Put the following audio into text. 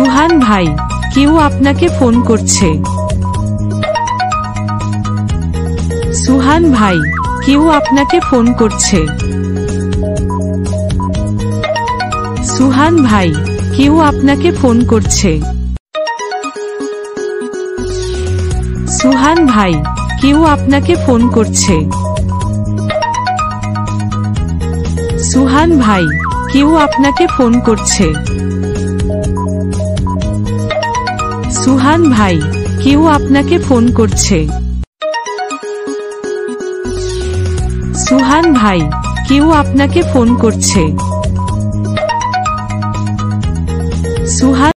সুহান ভাই, কেউ আপনাকে ফোন করছে। সুহান ভাই, কেউ আপনাকে ফোন করছে। সুহান ভাই, কেউ আপনাকে ফোন করছে। সুহান ভাই, কেউ আপনাকে ফোন করছে। সুহান ভাই, কেউ আপনাকে ফোন করছে। সুহান ভাই, কেউ আপনাকে ফোন করছে। সুহান ভাই, কেউ আপনাকে ফোন করছে। সুহান